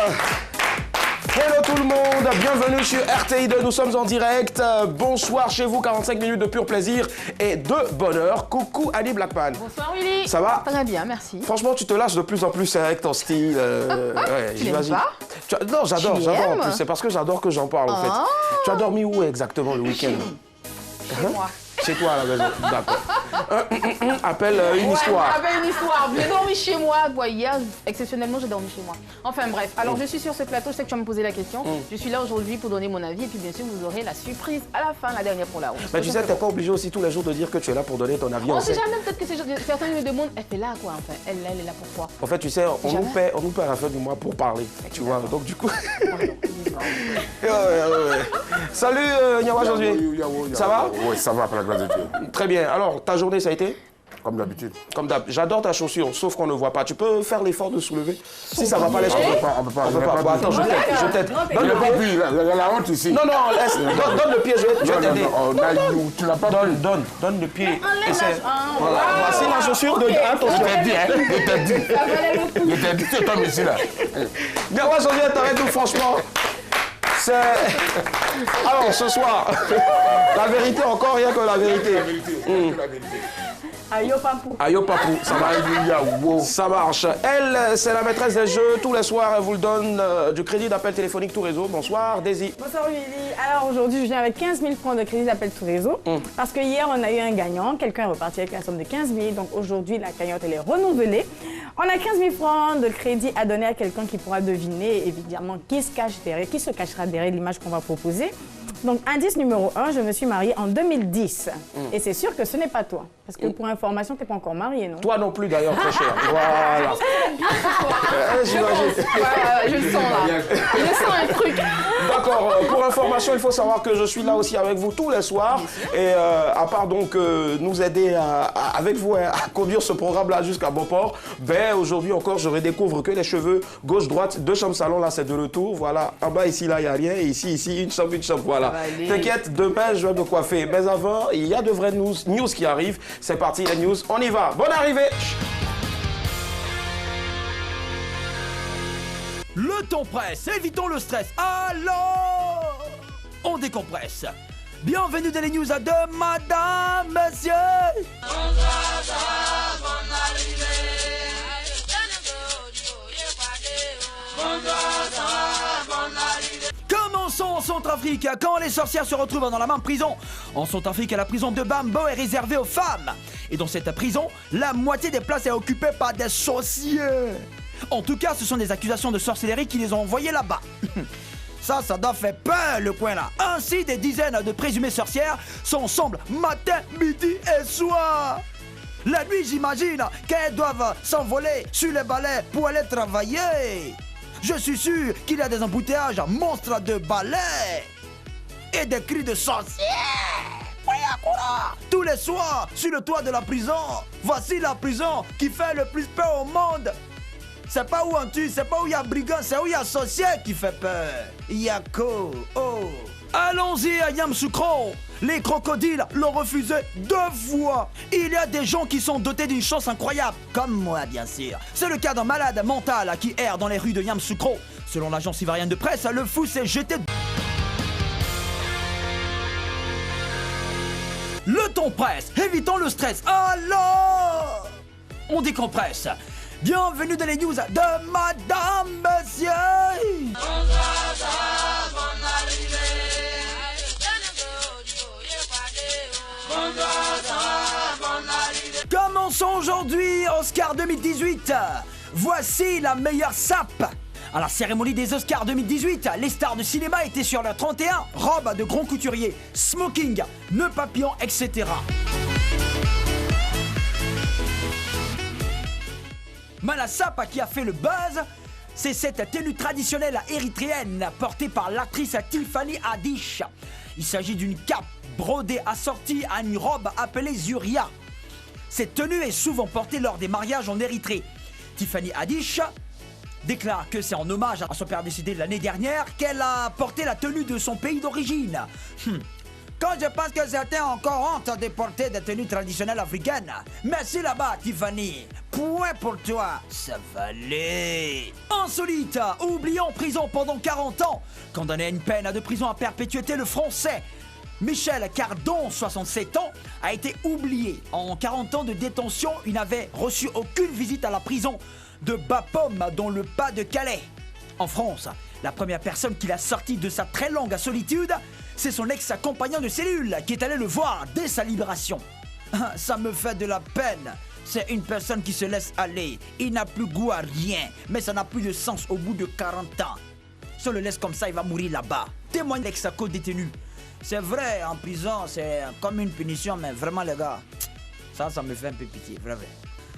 Hello tout le monde, bienvenue sur RTI2, nous sommes en direct. Bonsoir chez vous, 45 minutes de pur plaisir et de bonheur. Coucou Ali Blackman. Bonsoir Willy. Ça va? Très bien, merci. Franchement, tu te lâches de plus en plus avec ton style. Ouais, tu n'aimes pas? Non, j'adore en plus. C'est parce que j'adore que j'en parle en fait. Tu as dormi où exactement le week-end? Chez moi. Chez toi à la maison, d'accord. Appelle une histoire. Appelle une histoire. J'ai dormi chez moi. Hier, exceptionnellement, j'ai dormi chez moi. Enfin bref, alors je suis sur ce plateau, je sais que tu vas me poser la question. Je suis là aujourd'hui pour donner mon avis et puis bien sûr, vous aurez la surprise à la fin, la dernière pour la honte. Mais tu sais, t'es pas obligé aussi tous les jours de dire que tu es là pour donner ton avis. On sait jamais, peut-être que certains me demandent, elle fait là quoi, enfin, elle est là pourquoi? En fait, tu sais, on nous paie à la fin du mois pour parler, tu vois. Donc du coup... Salut Nyawa Janvier. Ça va? Oui, ça va, par la grâce de Dieu. Très bien. Alors, ta journée, ça a été? Comme d'habitude. Comme d'hab. J'adore ta chaussure, sauf qu'on ne voit pas. Tu peux faire l'effort de soulever? Si ça va pas, laisse tomber. On peut pas. Bon, attends, je t'aide. Il n'y a pas pu, il y a la honte ici. Non, laisse. Donne le pied, je vais t'aider. Tu n'as pas Donne le pied. Voilà. Voici la chaussure de... Attention. Je t'ai dit, c'est toi, ici, là. Nyawa Janvier, t'arrêtes-nous, franchement. Alors, ce soir, la vérité, encore rien que la vérité. Ayo papou. Ayo papou, ça marche. Ça marche. Elle, c'est la maîtresse des jeux. Tous les soirs, elle vous le donne du crédit d'appel téléphonique tout réseau. Bonsoir, Daisy. Bonsoir Willy. Alors aujourd'hui, je viens avec 15 000 francs de crédit d'appel tout réseau. Parce que hier, on a eu un gagnant. Quelqu'un est reparti avec la somme de 15 000. Donc aujourd'hui, la cagnotte, elle est renouvelée. On a 15 000 francs de crédit à donner à quelqu'un qui pourra deviner, évidemment, qui se cache derrière, qui se cachera derrière l'image qu'on va proposer. Donc, indice numéro 1, je me suis mariée en 2010. Et c'est sûr que ce n'est pas toi. Parce que pour information, tu n'es pas encore mariée, non? Toi non plus, d'ailleurs, très cher. Voilà. Je le sens là. Je sens un truc. D'accord. Pour information, il faut savoir que je suis là aussi avec vous tous les soirs. Et à part donc nous aider avec vous à conduire ce programme-là jusqu'à bon port, ben aujourd'hui encore, je redécouvre que les cheveux gauche-droite, 2 chambres salon, là, c'est de retour. Voilà. En bas, ici, là, il n'y a rien. Et ici, une chambre, voilà. T'inquiète, demain, je vais me coiffer. Mais avant, il y a de vraies news qui arrivent. C'est parti, les news. On y va. Bonne arrivée. Le temps presse, évitons le stress. Alors, on décompresse. Bienvenue dans les news de Madame, Monsieur. Commençons en Centrafrique, quand les sorcières se retrouvent dans la même prison. En Centrafrique, la prison de Bambo est réservée aux femmes. Et dans cette prison, la moitié des places est occupée par des sorciers. En tout cas, ce sont des accusations de sorcellerie qui les ont envoyés là-bas. Ça doit faire peur, le coin là. Ainsi, des dizaines de présumées sorcières sont ensemble matin, midi et soir. La nuit, j'imagine qu'elles doivent s'envoler sur les balais pour aller travailler. Je suis sûr qu'il y a des embouteillages monstres de balais et des cris de sorciers. Tous les soirs, sur le toit de la prison. Voici la prison qui fait le plus peur au monde. C'est pas où on tue, c'est pas où il y a brigands, c'est où il y a sorcier qui fait peur. Yako, oh. Allons-y à Yamoussoukro. Les crocodiles l'ont refusé 2 fois. Il y a des gens qui sont dotés d'une chance incroyable, comme moi bien sûr. C'est le cas d'un malade mental qui erre dans les rues de Yamoussoukro. Selon l'agence ivoirienne de presse, le fou s'est jeté... Le temps presse, évitons le stress. Alors, on décompresse. Bienvenue dans les news de Madame, Monsieur. Commençons aujourd'hui Oscar 2018. Voici la meilleure sape. À la cérémonie des Oscars 2018, les stars de cinéma étaient sur leur 31, robes de grands couturiers, smoking, nœuds papillons, etc. Mais la sape qui a fait le buzz, c'est cette tenue traditionnelle érythréenne portée par l'actrice Tiffany Haddish. Il s'agit d'une cape brodée assortie à une robe appelée Zuria. Cette tenue est souvent portée lors des mariages en Érythrée. Tiffany Haddish déclare que c'est en hommage à son père décédé l'année dernière qu'elle a porté la tenue de son pays d'origine. Quand je pense que certains ont encore honte de porter des tenues traditionnelles africaines. Merci là-bas, Tiffany. Point pour toi, ça valait. Insolite, oublié en prison pendant 40 ans. Condamné à une peine de prison à perpétuité, le français Michel Cardon, 67 ans, a été oublié. En 40 ans de détention, il n'avait reçu aucune visite à la prison de Bapaume dans le Pas-de-Calais. En France, la première personne qui l'a sorti de sa très longue solitude, c'est son ex-compagnon de cellule qui est allé le voir dès sa libération. Ça me fait de la peine. C'est une personne qui se laisse aller. Il n'a plus goût à rien, mais ça n'a plus de sens au bout de 40 ans. Si on le laisse comme ça, il va mourir là-bas. Témoigne l'ex-co-détenu. C'est vrai, en prison, c'est comme une punition, mais vraiment, les gars, ça me fait un peu pitié, vraiment.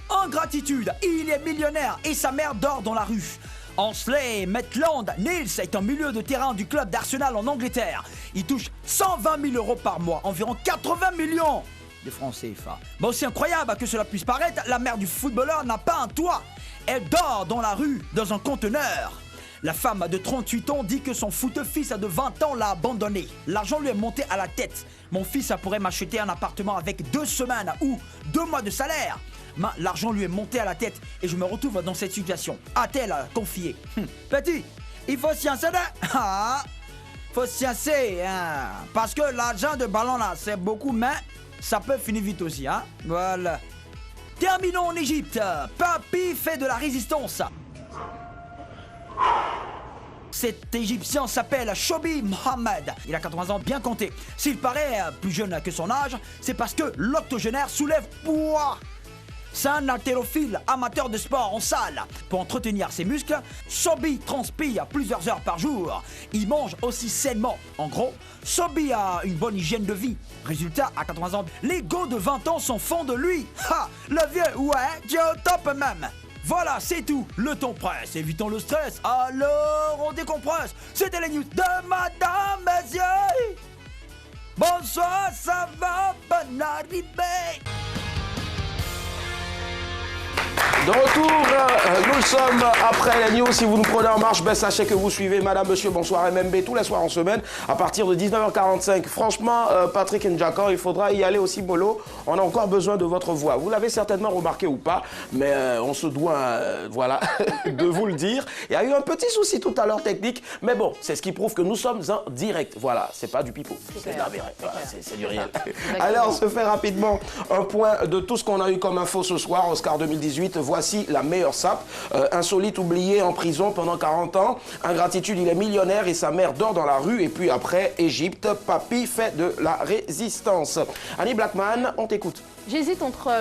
En gratitude, il est millionnaire et sa mère dort dans la rue. Ansley Maitland Niles est un milieu de terrain du club d'Arsenal en Angleterre. Il touche 120 000 € par mois, environ 80 millions de francs CFA. Mais aussi incroyable que cela puisse paraître, la mère du footballeur n'a pas un toit. Elle dort dans la rue, dans un conteneur. La femme de 38 ans dit que son foot-fils de 20 ans l'a abandonné. L'argent lui est monté à la tête. Mon fils pourrait m'acheter un appartement avec 2 semaines ou 2 mois de salaire. Mais l'argent lui est monté à la tête et je me retrouve dans cette situation. A-t-elle confié? Petit, il faut sciencer, faut sciencer, hein. Parce que l'argent de ballon là, c'est beaucoup, mais ça peut finir vite aussi, hein. Voilà. Terminons en Égypte. Papy fait de la résistance. Cet Égyptien s'appelle Shobi Mohamed. Il a 80 ans bien compté. S'il paraît plus jeune que son âge, c'est parce que l'octogénaire soulève poids. C'est un haltérophile amateur de sport en salle. Pour entretenir ses muscles, Shobi transpire plusieurs heures par jour. Il mange aussi sainement. En gros, Shobi a une bonne hygiène de vie. Résultat, à 80 ans, les gars de 20 ans sont fonds de lui. Ha! Le vieux, ouais, tu es au top même. Voilà, c'est tout. Le temps presse. Évitons le stress. Alors, on décompresse. C'était les news de Madame Messieurs. Bonsoir, ça va, bonne arrivée. De retour, nous sommes après les news. Si vous nous prenez en marche, ben, sachez que vous suivez Madame, Monsieur, Bonsoir MMB tous les soirs en semaine à partir de 19h45. Franchement, Patrick Njakor, il faudra y aller aussi mollo. On a encore besoin de votre voix. Vous l'avez certainement remarqué ou pas, mais on se doit voilà, de vous le dire. Il y a eu un petit souci tout à l'heure technique, mais bon, c'est ce qui prouve que nous sommes en direct. Voilà, c'est pas du pipeau, c'est de la vérité. Voilà, c'est du réel. Allez, on se fait rapidement un point de tout ce qu'on a eu comme info ce soir, Oscar 2018. Voici la meilleure sape. Insolite oublié en prison pendant 40 ans. Ingratitude, il est millionnaire et sa mère dort dans la rue. Et puis après, Égypte, Papy fait de la résistance. Annie Blackman, on t'écoute. J'hésite entre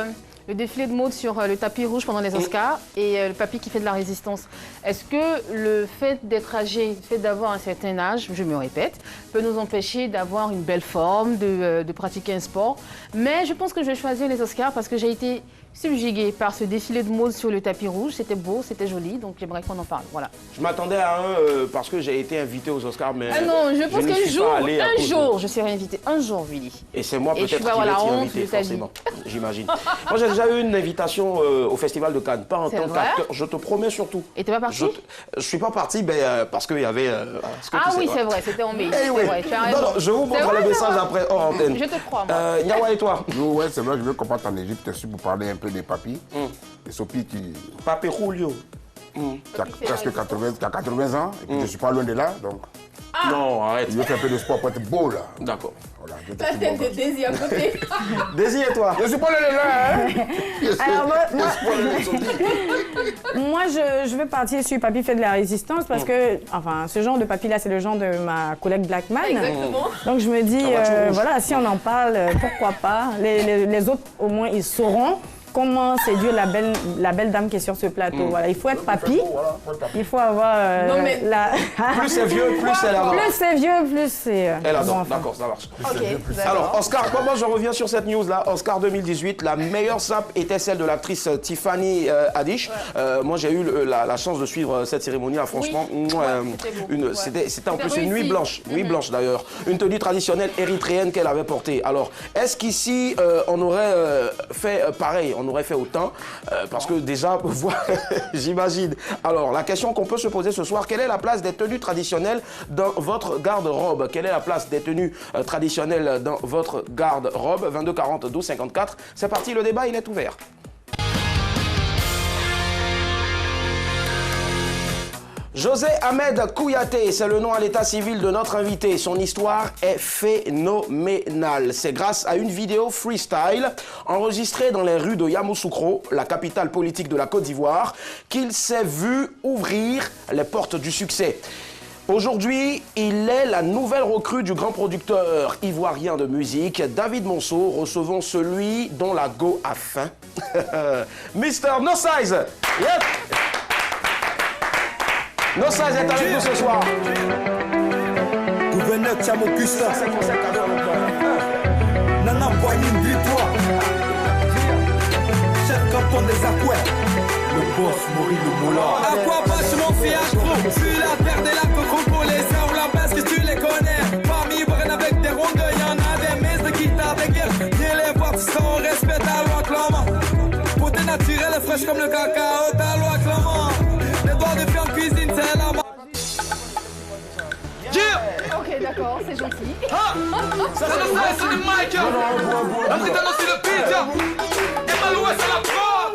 le défilé de mode sur le tapis rouge pendant les Oscars et le Papy qui fait de la résistance. Est-ce que le fait d'être âgé, le fait d'avoir un certain âge, je me répète, peut nous empêcher d'avoir une belle forme, de pratiquer un sport? Mais je pense que je vais choisir les Oscars parce que j'ai été subjuguée par ce défilé de mode sur le tapis rouge. C'était beau, c'était joli, donc j'aimerais qu'on en parle. Voilà. Je m'attendais à un parce que j'ai été invité aux Oscars, mais ah non, je pense qu'un jour, je serai invité. Un jour, Willy. Et c'est moi peut-être qui vais t'y inviter, forcément, j'imagine. Moi, j'ai déjà eu une invitation au Festival de Cannes, pas en tant qu'acteur, je te promets surtout. Et t'es pas parti? Je suis pas parti parce qu'il y avait... ah oui, c'est vrai, c'était en mai. Non, non, je vous montre le message après hors antenne. Je te crois, moi. Yawa et toi? Ouais, c'est vrai, je veux qu'on parte en Égypte aussi pour parler un peu des papis. Des Sopi qui... Papy Julio. Qui a presque 80 ans, et puis je ne suis pas loin de là, donc... Ah. Non, arrête. Je veux faire un peu de sport pour être beau, là. D'accord. Voilà, Ta tête de Daisy à côté. Daisy et toi? Je ne suis pas loin de là, hein. Alors, moi je veux partir sur Papy fait de la résistance parce que, enfin, ce genre de papy-là, c'est le genre de ma collègue Blackman. Exactement. Donc je me dis, voilà, si on en parle, pourquoi pas. Les autres, au moins, ils sauront comment séduire la belle dame qui est sur ce plateau. Voilà, il faut être papy. Il faut avoir non, mais... Plus c'est vieux, plus elle adore. Plus c'est vieux, plus c'est... Elle adore, d'accord, ça marche. Okay, alors, Oscar, comment je reviens sur cette news-là? Oscar 2018, la meilleure sape était celle de l'actrice Tiffany Haddish. Moi, j'ai eu la chance de suivre cette cérémonie. Là, franchement, c'était en plus une nuit blanche. Nuit blanche, d'ailleurs. Une tenue traditionnelle érythréenne qu'elle avait portée. Alors, est-ce qu'ici, on aurait fait pareil? On aurait fait autant. Parce que déjà, j'imagine. Alors, la question qu'on peut se poser ce soir, quelle est la place des tenues traditionnelles dans votre garde-robe? Quelle est la place des tenues traditionnelles dans votre garde-robe? 22 40 12 54. C'est parti, le débat, il est ouvert. José Ahmed Kouyaté, c'est le nom à l'état civil de notre invité. Son histoire est phénoménale. C'est grâce à une vidéo freestyle enregistrée dans les rues de Yamoussoukro, la capitale politique de la Côte d'Ivoire, qu'il s'est vu ouvrir les portes du succès. Aujourd'hui, il est la nouvelle recrue du grand producteur ivoirien de musique, David Monceau. Recevons celui dont la go a faim, Mr. No Size. Yep. No Size est avec nous ce soir. Gouverneur Tchamokusa, C'est pour ça cadeau à notre Nana Boigny, dis-toi. Chef canton des Aquais, le boss Maurice le Moulin. À quoi pas je m'en fais accro? Je suis la paire des lacs pour les airs ou la baisse que tu les connais. Parmi Bren avec des rondes, y'en a des messes de guitare de guerre. Viens les voir, tu seras au respect ta loi Clément. Beauté naturelle, fraîche comme le cacao, ta loi Clément. Les doigts de faire en cuisine, c'est la Ok, d'accord, c'est gentil. Ça c'est du mic. Après t'annoncer le beat. Et Maloué c'est la prod.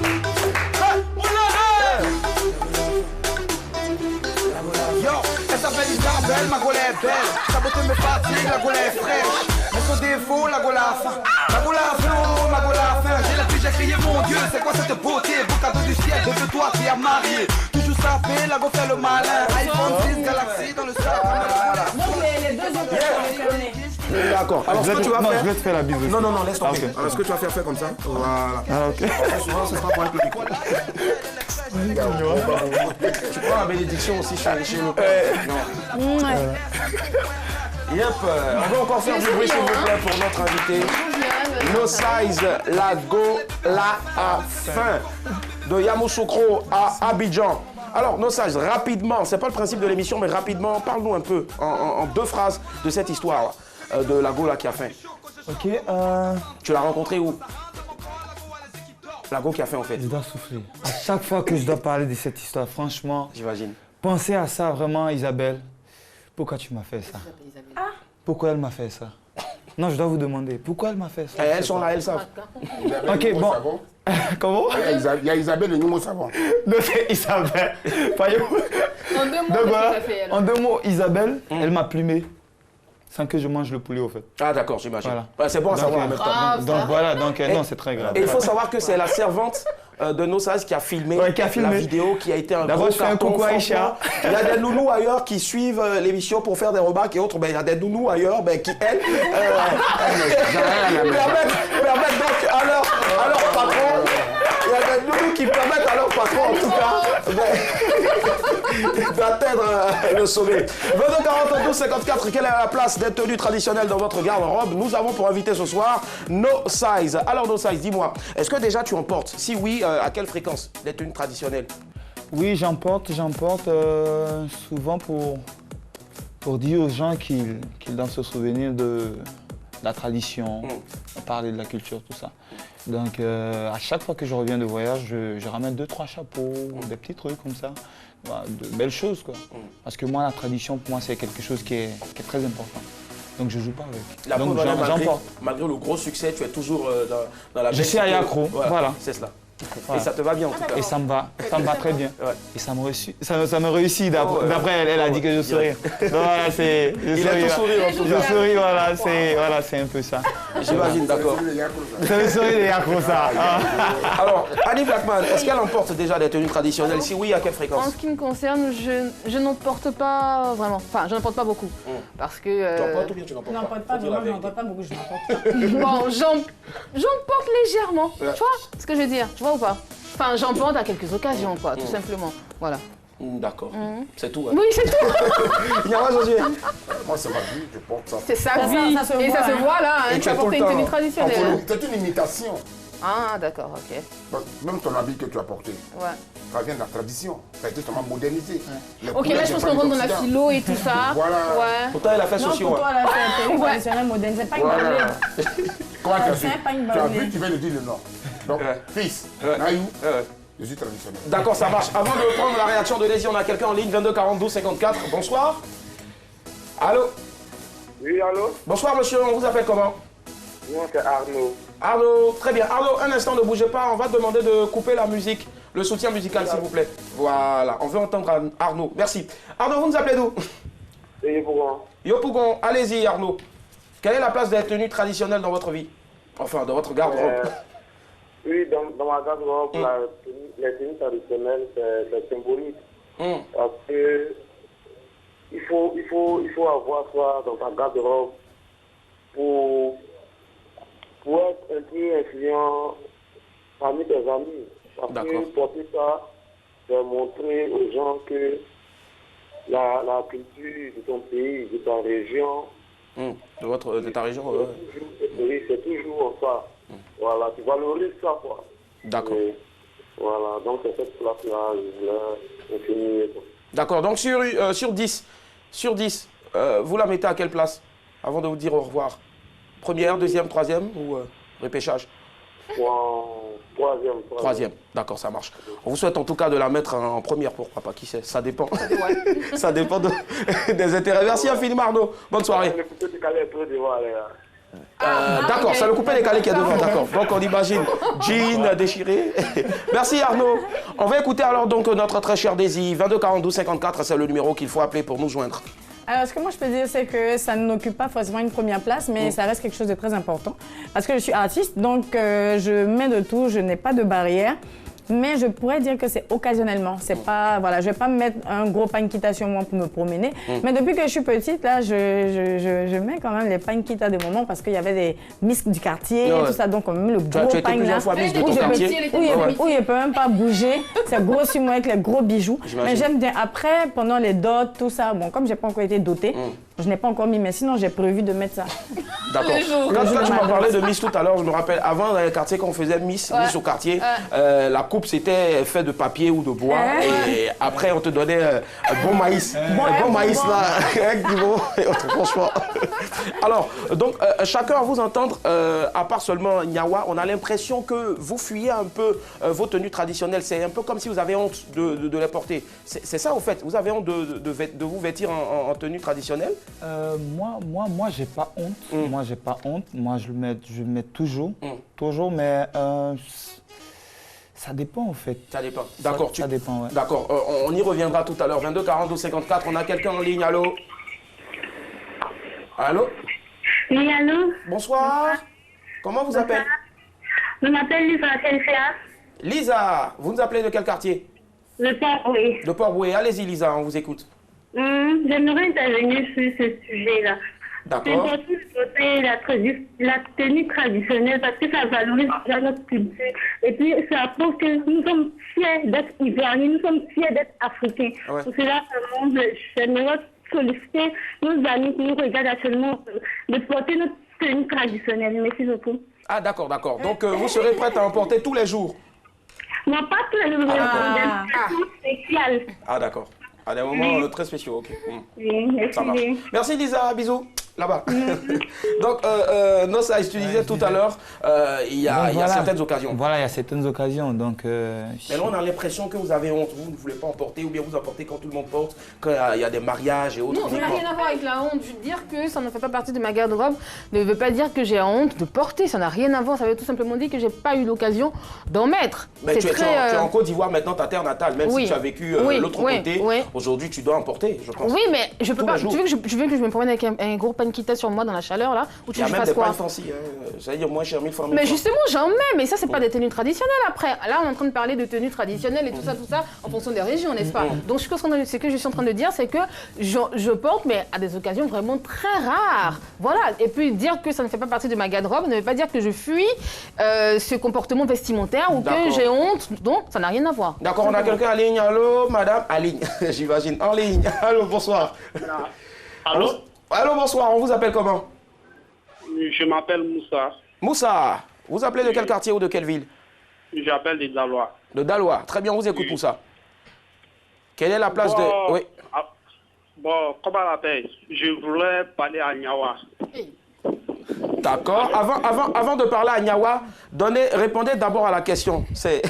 Yo, elle s'appelle Isabelle, ma gola est belle. Sa beauté me fatigue, la gola est fraîche. Mais son défaut, la gola a faim. La gola a faim, ma gola a faim. J'ai la pluie, j'ai crié, mon Dieu, c'est quoi cette beauté? Beau cadeau du ciel, de toi qui as marié. Toujours sapé, la go fait le malin. iPhone 6, Galaxy dans le sac. Voilà. Donc les deux autres sont fermés. D'accord. Alors, ce que tu vas faire... je vais te faire la bise. Non, laisse tomber. Ah, ok. Alors, ce que tu vas faire, fais comme ça. Voilà. Ah, ok. Souvent, ce sera pour être le micro. Tu prends la bénédiction aussi chez le père. Non. Yep. On va encore faire du bruit, s'il vous plaît, pour notre invité. No Size, la go, la a faim. De Yamoussoukro à Abidjan. Alors, No Size, rapidement, c'est pas le principe de l'émission, mais rapidement, parle-nous un peu, en deux phrases, de cette histoire de la go là qui a faim. Ok, Tu l'as rencontré où? La go qui a faim, en fait. je dois souffler. À chaque fois que je dois parler de cette histoire, franchement, J'imagine. pensez à ça vraiment, Isabelle. Pourquoi tu m'as fait ça? Pourquoi elle m'a fait ça? Non, je dois vous demander, pourquoi elle m'a fait ça? Et elles sont là, elles savent. Ok, bon. Comment? Il y a Isabelle et Nimo Savon. Non, c'est Isabelle. Voyez-vous? En 2 mots, Donc qu'est-ce voilà, que tu as fait alors? en 2 mots, Isabelle, elle m'a plumé sans que je mange le poulet au fait. Ah, d'accord, j'imagine. Voilà. Ouais, c'est bon à savoir en même temps. Donc voilà, donc non, c'est très grave. Et il faut savoir que c'est la servante de No Size qui a filmé, Ouais, qui a filmé. la vidéo, qui a été un D'abord, gros je fais un carton. coucou à Franchement, Aïcha. il y a des nounous ailleurs qui suivent l'émission pour faire des remarques et autres. Ben, il y a des nounous ailleurs qui, elles, permettent donc à leur patron, il y a des nounous qui permettent à leur patron, en tout cas, d'atteindre le sommet. 22 42 54, quelle est la place des tenues traditionnelles dans votre garde-robe? Nous avons pour inviter ce soir No Size. Alors No Size, dis-moi, est-ce que déjà tu en portes? Si oui, à quelle fréquence des tenues traditionnelles? Oui, j'emporte souvent pour dire aux gens qu'ils doivent se souvenir de la tradition, parler de la culture, tout ça. Donc à chaque fois que je reviens de voyage, je ramène 2-3 chapeaux, des petits trucs comme ça, voilà, de belles choses quoi. Parce que moi, la tradition, pour moi, c'est quelque chose qui est très important. Donc je joue pas avec. La Donc preuve, j'emporte. malgré le gros succès, tu es toujours dans la Je belle suis à cité. Yacro, voilà. C'est cela. Voilà. Et ça te va bien en tout cas. Et ça me va très bien. Ouais. Et ça me réussit. D'après elle a dit que je souris. Voilà, c'est. Il a tout sourire en tout Je cas. souris, voilà, c'est un peu ça. J'imagine, d'accord. C'est le sourire des Yacro, ça. Alors, Annie Blackman, est-ce qu'elle emporte déjà des tenues traditionnelles? Si oui, à quelle En fréquence? ce qui me concerne, je n'en porte pas vraiment. Enfin, je n'en porte pas beaucoup. Parce que. Tu en portes ou bien tu n'en Je portes n'en pas? porte pas, Faut dire la vraiment, je n'en vérité. porte pas beaucoup, je n'en porte pas. Bon, j'en porte légèrement. Tu vois ce que je veux dire? Tu vois ou pas? Enfin, j'en porte à quelques occasions, quoi, tout simplement. Voilà. D'accord. C'est tout. Hein. Oui, c'est tout. Il y a un Josué. Moi, c'est ma vie, je porte ça. C'est sa Ça, vie. ça se Et voit, ça se hein. voit là. Et Hein, tu tu as as tout porté le une temps, tenue hein. traditionnelle. hein. C'est une imitation. Ah, d'accord, ok. Même ton habit que tu as porté, Ouais. ça vient de la tradition. Ça a été seulement modernisé. Les Ok, couleurs là, je sont pense pas qu'on rentre dans la d'Occident. philo et tout ça. Voilà. Ouais. Pourtant, elle a fait Non, socio. pour Hein. toi, là, c'est un traditionnel moderne. C'est pas une Voilà. balade. Comment tu as C'est vu? pas une Tu as balade. vu, tu viens de dire le nom. Donc, Ouais. fils, Ouais. Naïou, Ouais. je suis traditionnel. D'accord, ça marche. Avant de prendre la réaction de Daisy, on a quelqu'un en ligne, 22 42 54. Bonsoir. Allô? Oui, allô? Bonsoir monsieur, on vous appelle comment? Non, c'est Arnaud. Arnaud, très bien. Arnaud, un instant, ne bougez pas, on va te demander de couper la musique, le soutien musical s'il vous plaît. Voilà, on veut entendre Arnaud. Merci. Arnaud, vous nous appelez d'où? C'est Yopougon. Yopougon, allez-y Arnaud. Quelle est la place des tenues traditionnelles dans votre vie? Enfin, dans votre garde-robe. Oui, dans ma garde-robe, les tenues traditionnelles, c'est symbolique. Parce que il faut avoir ça dans ta garde-robe pour être un peu influent parmi tes amis. Parce que porter ça, c'est montrer aux gens que la culture de ton pays, de ta région, de ta région, oui, c'est toujours ça. Voilà, tu valorises ça, quoi. D'accord. Voilà, donc c'est cette place-là, je voulais finir. D'accord, donc sur 10, vous la mettez à quelle place avant de vous dire au revoir? Première, deuxième, troisième ou repêchage? Troisième, d'accord, ça marche. On vous souhaite en tout cas de la mettre en première, pourquoi pas, qui sait, ça dépend. Ça dépend des intérêts. Merci infiniment Arnaud, bonne soirée. D'accord, ok. c'est le coupé décalé qui est devant, d'accord. Donc on imagine jean déchiré. Merci Arnaud. On va écouter alors donc notre très cher Daisy. 22 42 54, c'est le numéro qu'il faut appeler pour nous joindre. Alors, ce que moi je peux dire, c'est que ça n'occupe pas forcément une première place, mais ça reste quelque chose de très important. Parce que je suis artiste, donc je mets de tout, je n'ai pas de barrière. Mais je pourrais dire que c'est occasionnellement. C'est pas, voilà, je vais pas me mettre un gros panquita sur moi pour me promener. Mais depuis que je suis petite, là, je mets quand même les panquitas de moment parce qu'il y avait des miss du quartier, tout ça. Donc, quand même, le gros tu as été pain là, plusieurs fois miss de ton quartier. où il ne peut même pas bouger. C'est gros sur moi avec les gros bijoux. Mais j'aime bien. Après, pendant les dots, tout ça, bon, comme j'ai pas encore été dotée, je n'ai pas encore mis, mais sinon, j'ai prévu de mettre ça. D'accord. Quand tu m'as parlé de Miss tout à l'heure, je me rappelle, avant dans les quartiers, quand on faisait Miss au quartier, la coupe c'était fait de papier ou de bois. Et après, on te donnait un bon maïs. Un bon maïs là, avec du bon. Franchement. Alors, donc, chacun à vous entendre, à part seulement Nyawa, on a l'impression que vous fuyez un peu vos tenues traditionnelles. C'est un peu comme si vous avez honte de les porter. C'est ça, au fait. Vous avez honte de vous vêtir en tenue traditionnelle? Moi, j'ai pas honte. Moi, j'ai pas honte. Moi, je le mets toujours. Toujours, mais ça dépend en fait. Ça dépend. D'accord. Ça dépend, ouais. D'accord. On y reviendra tout à l'heure. 22 42 54. On a quelqu'un en ligne. Allô? Allô? Oui, allô? Bonsoir. Comment vous appelez? Je m'appelle Lisa Kelfea. Lisa, vous nous appelez de quel quartier? De Port-Boué. De Port-Boué. Allez-y, Lisa, on vous écoute. J'aimerais intervenir sur ce sujet-là. D'accord. C'est important de porter la tenue traditionnelle parce que ça valorise déjà notre culture. Et puis, ça prouve que nous sommes fiers d'être ivoiriens, nous sommes fiers d'être africains. Ouais. Pour cela, j'aimerais solliciter nos amis qui nous regardent actuellement de porter notre tenue traditionnelle. Merci beaucoup. Ah, d'accord, d'accord. Donc, vous serez prête à en porter tous les jours? Non, pas tous les jours, mais spécial. Ah, d'accord. À des moments très spéciaux, ok. Oui, merci. Ça marche. Merci Lisa, bisous. Là-bas. Donc, Nossa, tu disais tout à l'heure, il y a certaines occasions. Voilà, il y a certaines occasions. Donc, mais là, on a l'impression que vous avez honte. Vous ne voulez pas en porter, ou bien vous en portez quand tout le monde porte, quand il y a des mariages et autres. Non, ça n'a rien à voir avec la honte. Je veux dire que ça ne fait pas partie de ma garde-robe ne veut pas dire que j'ai honte de porter. Ça n'a rien à voir. Ça veut tout simplement dire que j'ai pas eu l'occasion d'en mettre. Mais tu es en Côte d'Ivoire maintenant, ta terre natale, même si tu as vécu l'autre côté. Aujourd'hui, tu dois en porter, je pense. Oui, mais je peux pas. Tu veux que je me promène avec un gros panquita sur moi dans la chaleur là, ou tu veux que je fasse quoi? Il y a même des pains fancy, c'est-à-dire moins cher 1000 francs. Mais justement, j'en mets, mais ça c'est pas des tenues traditionnelles après. Là, on est en train de parler de tenues traditionnelles et tout ça, en fonction des régions, n'est-ce pas? Donc ce que je suis en train de dire, c'est que je porte, mais à des occasions vraiment très rares. Voilà. Et puis dire que ça ne fait pas partie de ma garde-robe ne veut pas dire que je fuis ce comportement vestimentaire ou que j'ai honte. Donc ça n'a rien à voir. D'accord, on a quelqu'un en ligne. Allô, madame? En ligne, j'imagine. En ligne. Allô, bonsoir. Allô? Allô, bonsoir, on vous appelle comment? Je m'appelle Moussa. Moussa, vous appelez de quel quartier ou de quelle ville? J'appelle de Dalois. De Dalois, très bien, on vous écoute Moussa. Quelle est la place de... Oui. Bon, comment on l'appelle? Je voulais parler à Nyawa. D'accord. Avant de parler à Nyawa, répondez d'abord à la question. C'est...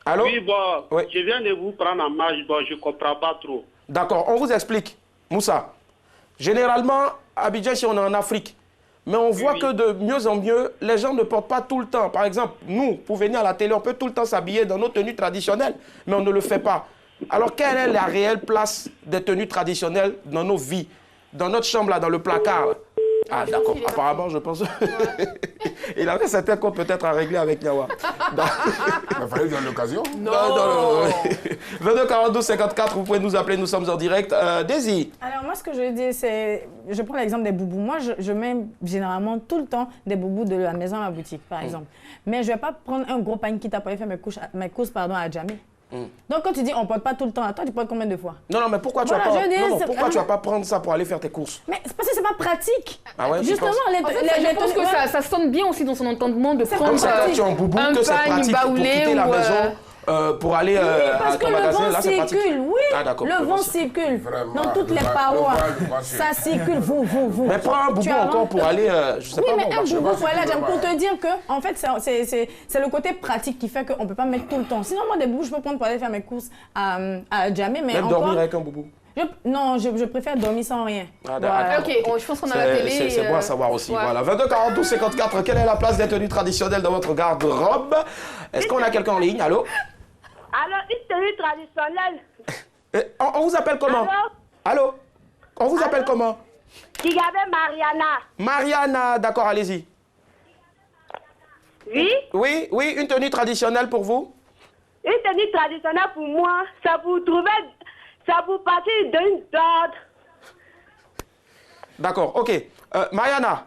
Allô? Oui, bon, je viens de vous prendre en marge, bon, je ne comprends pas trop. D'accord, on vous explique. Moussa, généralement, à Abidjan, si on est en Afrique, mais on voit que de mieux en mieux, les gens ne portent pas tout le temps. Par exemple, nous, pour venir à la télé, on peut tout le temps s'habiller dans nos tenues traditionnelles, mais on ne le fait pas. Alors, quelle est la réelle place des tenues traditionnelles dans nos vies? Dans notre chambre, là, dans le placard là. Ah, d'accord. Apparemment, je pense... Il avait certains comptes peut-être à régler avec Nyawa. Il fallait donner l'occasion. Non. 22 42 54, vous pouvez nous appeler, nous sommes en direct. Daisy. Alors moi, ce que je dis, c'est... Je prends l'exemple des boubous. Moi, je mets généralement tout le temps des boubous de la maison à la boutique, par exemple. Mais je ne vais pas prendre un gros panier pour aller faire mes courses à Djamé. Donc quand tu dis on ne porte pas tout le temps, toi tu portes combien de fois? Non, mais pourquoi tu vas pas prendre ça pour aller faire tes courses? Mais c'est parce que c'est pas pratique. Ah ouais, justement, je pense que ça sonne bien aussi dans son entendement de prendre tu es en boubou, que c'est pratique pour quitter la maison. Pour aller parce que magasin, le vent là, circule, le vent circule dans toutes les parois, ça circule, vous. Mais prends un boubou encore pour aller, je sais pas. Oui, mais un boubou pour aller, pour te dire que, en fait, c'est le côté pratique qui fait qu'on ne peut pas mettre tout le temps. Sinon, moi, des boubous, je peux prendre pour aller faire mes courses à Djamé, mais même dormir avec un boubou? Non, je préfère dormir sans rien. Ok, je pense qu'on a la télé. C'est bon à savoir aussi. Voilà. 22 42 54, quelle est la place des tenues traditionnelles dans votre garde-robe? Est-ce qu'on a quelqu'un en ligne? Allô? Alors, une tenue traditionnelle. On vous appelle comment? Allô? On vous appelle comment? Kigabe Mariana. Mariana, d'accord, allez-y. Oui? Oui, une tenue traditionnelle pour vous? Une tenue traditionnelle pour moi, ça vous partir d'une d'ordre. D'accord, ok. Mariana?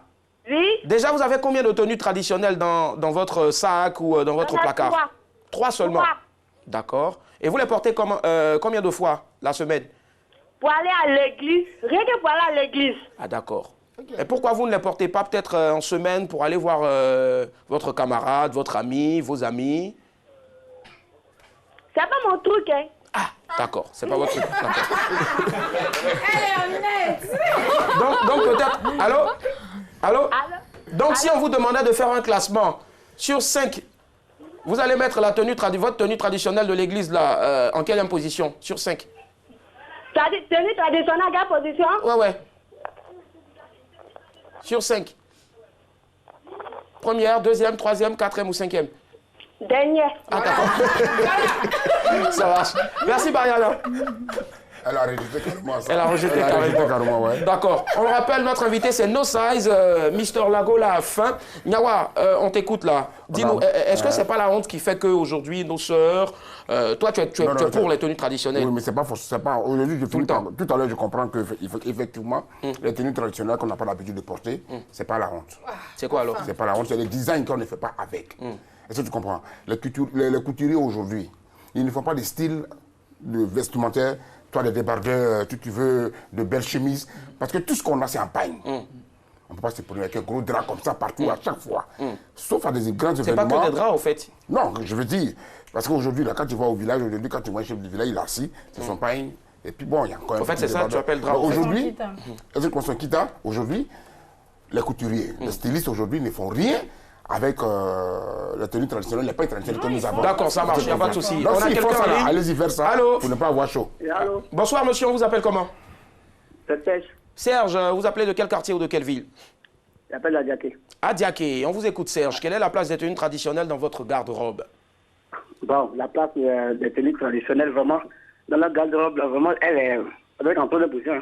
Oui? Déjà, vous avez combien de tenues traditionnelles dans votre sac ou dans votre placard? 3 seulement? 3. D'accord. Et vous les portez combien de fois la semaine? Pour aller à l'église. Rien que pour aller à l'église. Ah, d'accord. Okay. Et pourquoi vous ne les portez pas peut-être en semaine pour aller voir votre camarade, votre ami, vos amis? C'est pas mon truc, hein. Ah, d'accord. C'est pas votre truc. Elle est honnête. Donc peut-être... Allô? Donc si on vous demandait de faire un classement sur 5... Vous allez mettre votre tenue traditionnelle de l'église là, en quelle position? Sur 5? Tenue traditionnelle, quelle position? Ouais. Sur 5. Première, deuxième, troisième, quatrième ou cinquième? Dernière. Ah, d'accord. Ça marche. Merci, Mariana. Elle a rejeté carrément ça. Elle a rejeté carrément, ouais. D'accord. On le rappelle, notre invité, c'est No Size, Mister Lago, la fin. Nyawa, on t'écoute là. Dis-nous, est-ce que c'est pas la honte qui fait qu'aujourd'hui, nos sœurs, toi, tu es pour les tenues traditionnelles? Oui, mais c'est pas forcément. Aujourd'hui, tout à l'heure, je comprends qu'effectivement, les tenues traditionnelles qu'on n'a pas l'habitude de porter, c'est pas la honte. C'est quoi alors? C'est pas la honte, c'est les designs qu'on ne fait pas avec. Est-ce que tu comprends? Les couturiers aujourd'hui, ils ne font pas des styles de vestimentaires. Toi, des débardeurs, tu veux de belles chemises. Parce que tout ce qu'on a, c'est en pagne. On ne peut pas se prendre avec un gros drap comme ça partout, à chaque fois. Sauf à des grands événements. C'est pas que des draps, au fait. Non, je veux dire. Parce qu'aujourd'hui, quand tu vas au village, quand tu vois un chef du village, il est assis, c'est son pagne. Et puis bon, il y a encore un... En fait, c'est ça que tu appelles drap. Aujourd'hui, aujourd'hui, les couturiers, les stylistes aujourd'hui ne font rien avec la tenue traditionnelle, les pailles traditionnelles que nous avons. D'accord, ça marche, il n'y a pas de souci. On a quelqu'un en ligne. Allez-y faire ça pour ne pas avoir chaud. Allô? Bonsoir monsieur, on vous appelle comment? C'est Serge. Serge, vous appelez de quel quartier ou de quelle ville? J'appelle à Diaké. À Diaké, on vous écoute Serge. Quelle est la place des tenues traditionnelles dans votre garde-robe? Bon, la place des tenues traditionnelles, vraiment, dans la garde-robe, vraiment, elle doit être en troisième position.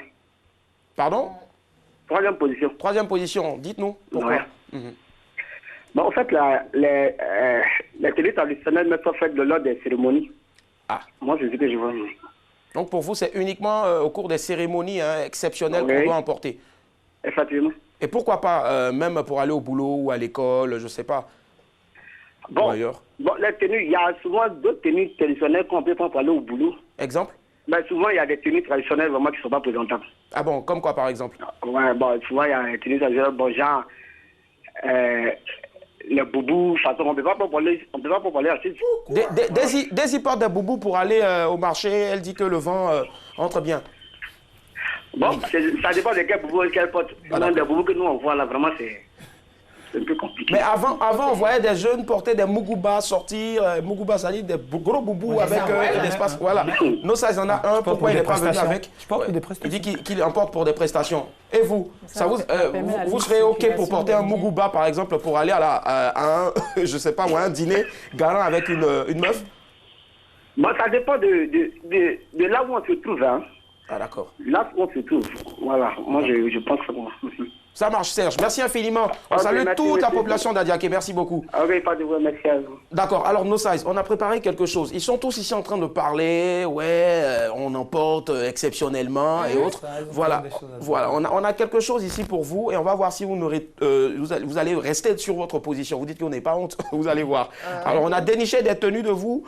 Pardon? Troisième position. Troisième position, dites-nous pourquoi. Bon, en fait, les tenues traditionnelles ne sont faites de lors des cérémonies. Ah. Moi, je dis que je vois. Donc pour vous, c'est uniquement au cours des cérémonies exceptionnelles qu'on doit en porter? Effectivement. Et pourquoi pas, même pour aller au boulot ou à l'école, je ne sais pas, bon, ailleurs? Bon, les tenues, il y a souvent d'autres tenues traditionnelles qu'on peut prendre pour aller au boulot. Exemple? Ben, souvent, il y a des tenues traditionnelles vraiment qui ne sont pas présentables. Ah bon, comme quoi par exemple? Ouais, bon, souvent, il y a des tenues traditionnelles, bon, genre... les boubous, façon, on ne peut pas parler assez. Daisy porte des boubous pour aller au marché. Elle dit que le vent entre bien. Bon, ça dépend de quel boubou, quel pote. Des boubous que nous on voit là, vraiment c'est un peu compliqué. Mais avant, on voyait des jeunes porter des Muguba sortir, Muguba, ça dit des gros boubous avec l'espace. Voilà. Nos size en a un, pourquoi il n'est pas venu avec? Je porte pour des prestations. Il dit qu'il emporte pour des prestations. Et vous, vous serez OK pour porter un Muguba, par exemple, pour aller à un, je sais pas moi, un dîner galant avec une meuf? Bon, ça dépend de là où on se trouve. Hein. Ah d'accord. Là où on se trouve. Voilà, moi je pense que moi. Ça marche, Serge. Merci infiniment. On salue toute la population d'Adiaké. Merci beaucoup. Ok, pas de vous. Merci à vous. D'accord. Alors, No Size, on a préparé quelque chose. Ils sont tous ici en train de parler. Ouais, on emporte exceptionnellement et autres. Voilà. On a quelque chose ici pour vous et on va voir si vous allez rester sur votre position. Vous dites qu'on n'est pas honte. Vous allez voir. Alors, on a déniché des tenues de vous.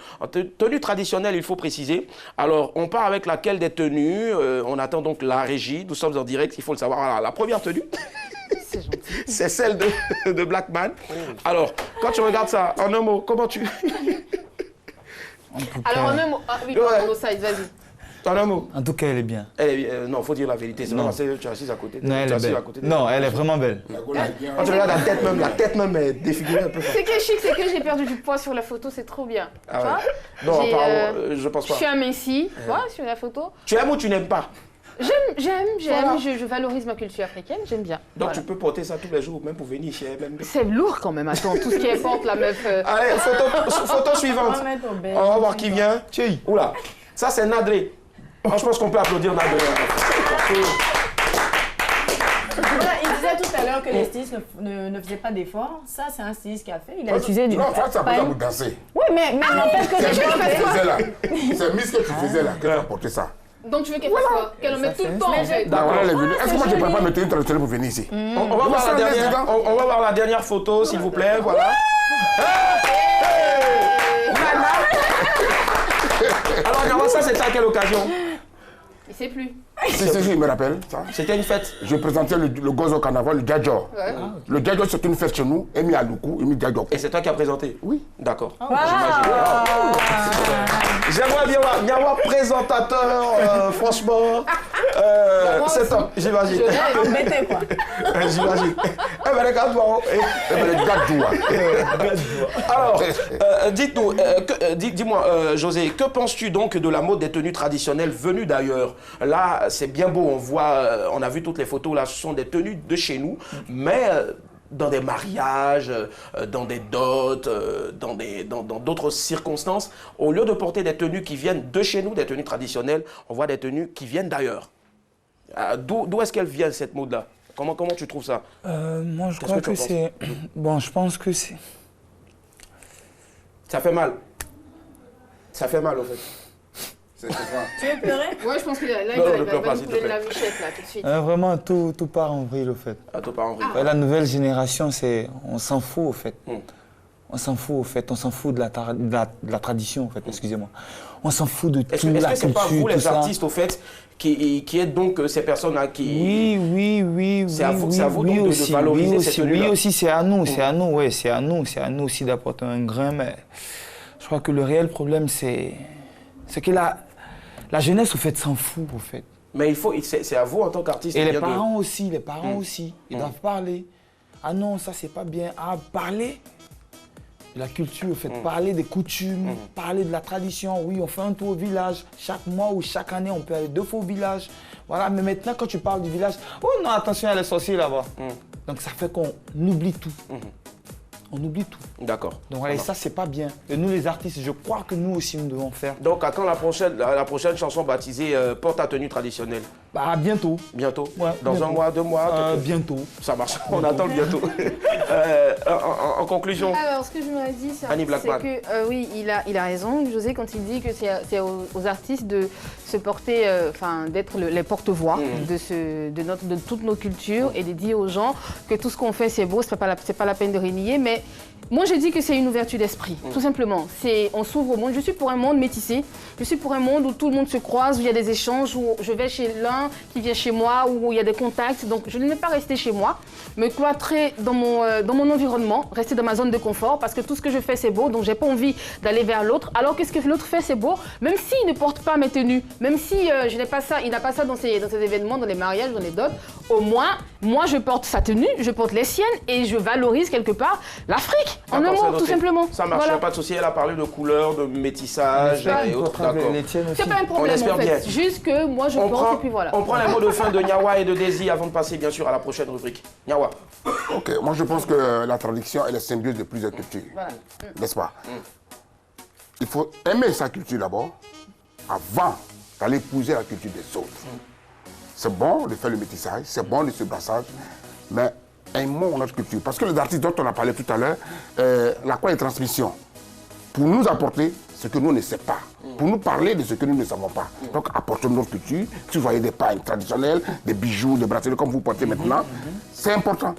Tenues traditionnelles, il faut préciser. Alors, on part avec laquelle des tenues. On attend donc la régie. Nous sommes en direct. Il faut le savoir. Alors, la première tenue. C'est celle de Blackman. Alors, quand tu regardes ça, en un mot, comment tu... Alors, en un mot, oui, No Size, vas-y. En un mot. En tout cas, elle est bien. Non, il faut dire la vérité. C'est pas parce que tu es assise à côté. Non, elle est belle. Non, elle est vraiment belle. Quand tu regardes la tête même est défigurée un peu. C'est que chic, c'est que j'ai perdu du poids sur la photo, c'est trop bien. Ah ouais. Non, apparemment, je pense pas. Je suis amincie, tu vois, sur la photo. Tu aimes ou tu n'aimes pas? J'aime, Voilà. je valorise ma culture africaine, j'aime bien. Donc tu peux porter ça tous les jours, même pour venir ici. C'est lourd quand même, attends, tout ce qui importe la meuf. Allez, photo suivante. On va voir qui vient. Oula, ça c'est Nadré. Je pense qu'on peut applaudir Nadré. Voilà, il disait tout à l'heure que les stylistes ne faisaient pas d'efforts. Ça, c'est un styliste qui a fait. Il a utilisé du... Non, ça peut vous danser. Oui, mais n'empêche que c'est Miss que tu faisais là, que tu as porté ça. Donc tu veux qu'elle fasse quoi? Qu'elle en mette tout le temps en fait. D'accord, elle est venue. Est-ce que moi je ne peux pas me tenir traditionnelle pour venir ici? On va voir la dernière photo, s'il vous plaît. Voilà. Alors, ça, c'était à quelle occasion? Il sait plus. Si, il me rappelle. C'était une fête. Je présentais le gozo carnaval, le Djadjo. Ouais. Le Djadjo, c'est une fête chez nous. Emi Aloukou, Emi Djadjo. Et c'est toi qui as présenté? Oui. D'accord. J'aimerais bien voir présentateur, franchement. C'est top, j'imagine. Embêté quoi. J'imagine. Alors, dites-nous, dis-moi, José, que penses-tu donc de la mode des tenues traditionnelles venues d'ailleurs? Là, c'est bien beau, on a vu toutes les photos, là, ce sont des tenues de chez nous, mais dans des mariages, dans des dots, dans d'autres circonstances, au lieu de porter des tenues qui viennent de chez nous, des tenues traditionnelles, on voit des tenues qui viennent d'ailleurs. D'où est-ce qu'elle vient, cette mode-là? Comment tu trouves ça? Moi, je crois que c'est... Bon, je pense que c'est... Ça fait mal. Ça fait mal, en fait. Tu veux pleurer? Ouais, je pense que là, il va nous couler de la vichette, là, tout de suite. Vraiment, tout part en vrille, au fait. Tout part en vrille. La nouvelle génération, on s'en fout, au fait. On s'en fout, au fait. On s'en fout de la tradition, en fait, excusez-moi. On s'en fout de tout, la culture, tout ça. Est-ce que c'est pas vous, les artistes, au fait, qui êtes donc ces personnes-là qui... Oui. C'est à vous donc de valoriser cette tenue-là. Oui, aussi, c'est à nous, c'est à nous aussi d'apporter un grain, mais je crois que le réel problème, c'est que la jeunesse, au fait, s'en fout, au fait. Mais c'est à vous, en tant qu'artiste... Et les parents aussi, ils doivent parler. Ah non, ça, c'est pas bien. Ah, parler de la culture, au fait, parler des coutumes, parler de la tradition. Oui, on fait un tour au village. Chaque mois ou chaque année, on peut aller 2 fois au village. Voilà, mais maintenant, quand tu parles du village, oh non, attention, il y a les sorciers là-bas. Donc, ça fait qu'on oublie tout. On oublie tout. D'accord. Donc voilà, et ça, c'est pas bien. Et nous, les artistes, je crois que nous aussi, nous devons faire. Donc, à quand la prochaine chanson baptisée Porte à tenue traditionnelle? Bah, bientôt. Bientôt? Ouais, Dans bientôt. 1 mois, 2 mois? Bientôt. Ça marche, on attend bientôt. En conclusion. Alors, ce que je me dis, c'est que, oui, il a raison, José, quand il dit que c'est aux artistes de se porter, d'être les porte-voix de toutes nos cultures et de dire aux gens que tout ce qu'on fait, c'est beau, c'est pas la peine de renier, mais Moi, je dis que c'est une ouverture d'esprit, tout simplement. On s'ouvre au monde. Je suis pour un monde métissé. Je suis pour un monde où tout le monde se croise, où il y a des échanges, où je vais chez l'un qui vient chez moi, où il y a des contacts. Donc, je ne vais pas rester chez moi, me cloîtrer dans mon environnement, rester dans ma zone de confort, parce que tout ce que je fais, c'est beau. Donc, j'ai pas envie d'aller vers l'autre. Alors que ce que l'autre fait, c'est beau, même s'il ne porte pas mes tenues, même si je n'ai pas ça, il n'a pas ça dans ces événements, dans les mariages, dans les dots. Au moins, moi, je porte sa tenue, je porte les siennes et je valorise quelque part l'Afrique. En un mot, tout simplement. Ça marche, voilà. Pas de souci. Elle a parlé de couleur, de métissage et autres. D'accord. C'est pas un problème en fait. Bien. Juste que moi je porte et puis voilà. On prend les mots de fin de Nyawa et de Daisy avant de passer bien sûr à la prochaine rubrique. Nyawa. Ok, moi je pense que la tradition est la symbiose de plusieurs cultures. Voilà. N'est-ce pas? Il faut aimer sa culture d'abord avant d'aller épouser la culture des autres. C'est bon de faire le métissage, c'est bon de ce brassage, mais aimons notre culture. Parce que les artistes dont on a parlé tout à l'heure, la quoi est transmission pour nous apporter ce que nous ne savons pas, pour nous parler de ce que nous ne savons pas. Donc apportons notre culture. Si vous voyez des pagnes traditionnelles, des bijoux, des bracelets comme vous portez maintenant, c'est important.